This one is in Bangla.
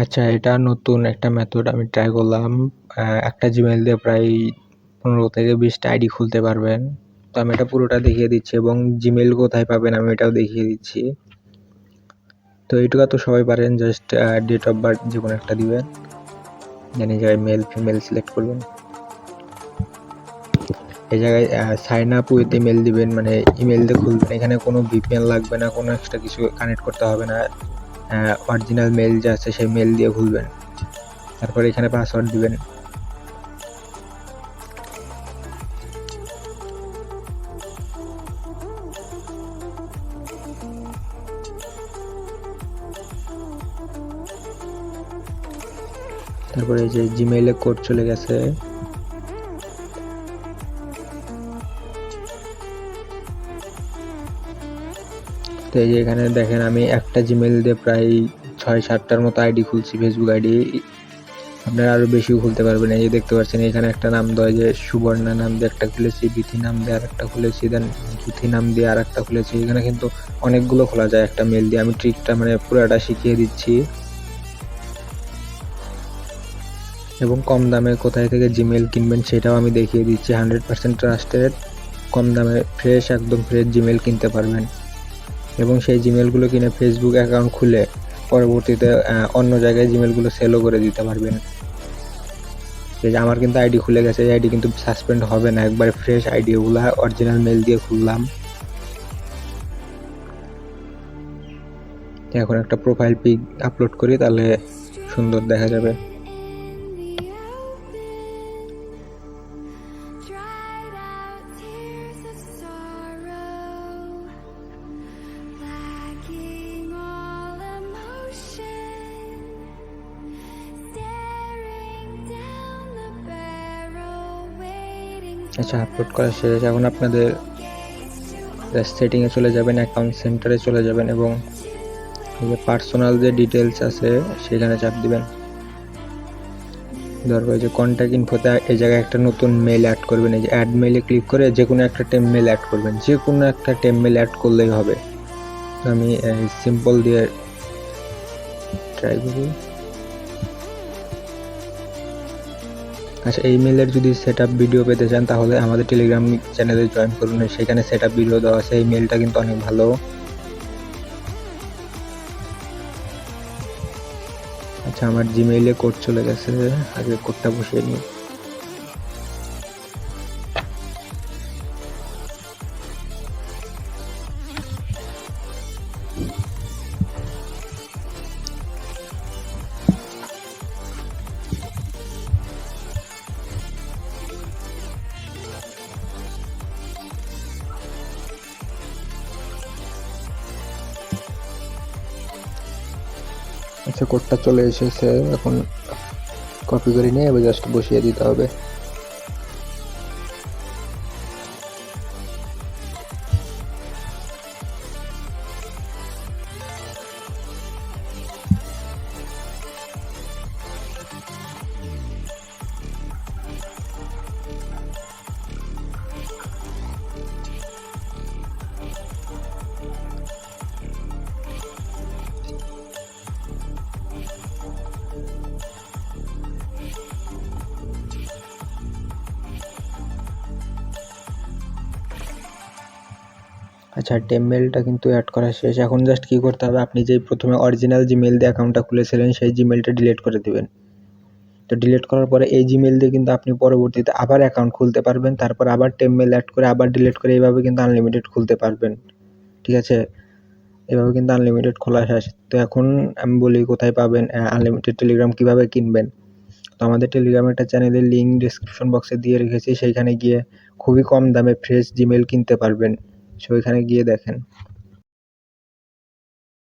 আচ্ছা, এটা নতুন একটা মেথড আমি ট্রাই করলাম। একটা জিমেইল দিয়ে প্রায় ১৫ থেকে ২০ টা আইডি খুলতে পারবেন। তো আমি এটা পুরোটা দেখিয়ে দিচ্ছি এবং জিমেইল কোথায় পাবেন আমি এটাও দেখিয়ে দিচ্ছি। তো এইটুকু তো সবাই পারেন, জাস্ট ডেট অফ বার্থ যেকোনো একটা দিবেন। দেন এই জায়গায় মেল ফিমেল সিলেক্ট করবেন। এই জায়গায় সাইন আপ উইথ ইমেল দিবেন, মানে ইমেল দিয়ে খুলবেন। এখানে কোনো ভিপিএন লাগবে না, কোনো এক্সট্রা কিছু কানেক্ট করতে হবে না। অরিজিনাল মেল যে আছে সেই মেল দিয়ে খুলবেন। তারপরে এখানে পাসওয়ার্ড দিবেন। তারপরে এই যে জিমেইলে কোড চলে গেছে। তো এই যে এখানে দেখেন আমি একটা জিমেইল দিয়ে প্রায় ৬-৭টার মতো আইডি খুলছি, ফেসবুক আইডি। আপনারা আরো বেশিও খুলতে পারবেন। এই যে দেখতে পাচ্ছেন এখানে একটা নাম দেওয়া, যে সুবর্ণা নাম দিয়ে একটা খুলেছি, বিথি নাম দিয়ে আরেকটা খুলেছি, দেন জুথি নাম দিয়ে আরেকটা খুলেছি। এখানে কিন্তু অনেকগুলো খোলা যায় একটা মেল দিয়ে। আমি ট্রিকটা মানে পুরোটা শিখিয়ে দিচ্ছি এবং কম দামে কোথায় থেকে জিমেইল কিনবেন সেটাও আমি দেখিয়ে দিচ্ছি। 100% ট্রাস্টেড, কম দামে ফ্রেশ, একদম ফ্রেশ জিমেইল কিনতে পারবেন এবং সেই জিমেইলগুলো কিনে ফেসবুক অ্যাকাউন্ট খুলে পরবর্তীতে অন্য জায়গায় জিমেইলগুলো সেলও করে দিতে পারবেন। এই যে আমার কিন্তু আইডি খুলে গেছে, এই আইডি কিন্তু সাসপেন্ড হবে না, একবারে ফ্রেশ আইডি, ওগুলা অরিজিনাল মেল দিয়ে খুললাম। এখন একটা প্রোফাইল পিক আপলোড করি, তাহলে সুন্দর দেখা যাবে। আচ্ছা, আপলোড করা শেষ। এখন আপনাদের সেটিংয়ে চলে যাবেন, অ্যাকাউন্ট সেন্টারে চলে যাবেন এবং এই যে পার্সোনাল যে ডিটেলস আছে সেখানে চাপ দিবেন। দরকার যে কন্ট্যাক্ট ইনফোতে এই জায়গায় একটা নতুন মেল অ্যাড করবেন। এই যে অ্যাড মেলে ক্লিক করে যে কোনো একটা মেল অ্যাড করবেন, যে কোনো একটা মেল অ্যাড করলেই হবে। তো আমি সিম্পল দিয়ে ট্রাই করি। আচ্ছা, এই মেলের যদি সেটআপ ভিডিও পেতে চান তাহলে আমাদের টেলিগ্রাম চ্যানেলে জয়েন করুন, সেখানে সেটআপ ভিডিও দেওয়া আছে। এই মেলটা কিন্তু অনেক ভালো। আচ্ছা, আমার জিমেইলে কোড চলে গেছে, আগে কোডটা বসিয়ে নিই। আচ্ছা, কোডটা চলে এসেছে, এখন কপি করে নিয়ে এবার জাস্ট বসিয়ে দিতে হবে। আচ্ছা, মেলটা কিন্তু অ্যাড করা শেষ। এখন জাস্ট কি করতে হবে, আপনি যেই প্রথমে অরিজিনাল জিমেইল দিয়ে অ্যাকাউন্টটা খুলেছিলেন সেই জিমেইলটা ডিলিট করে দিবেন। তো ডিলিট করার পরে এই জিমেইল দিয়ে কিন্তু আপনি পরবর্তীতে আবার অ্যাকাউন্ট খুলতে পারবেন, তারপর আবার মেল অ্যাড করে আবার ডিলিট করে এইভাবে কিন্তু আনলিমিটেড খুলতে পারবেন। ঠিক আছে, এভাবে কিন্তু আনলিমিটেড খোলা শেষ। তো এখন আমি বলি কোথায় পাবেন আনলিমিটেড টেলিগ্রাম কিভাবে কিনবেন। তো আমাদের টেলিগ্রামের একটা চ্যানেলের লিঙ্ক ডিসক্রিপশন বক্সে দিয়ে রেখেছি, সেইখানে গিয়ে খুবই কম দামে ফ্রেশ জিমেইল কিনতে পারবেন। সো ওইখানে গিয়ে দেখেন।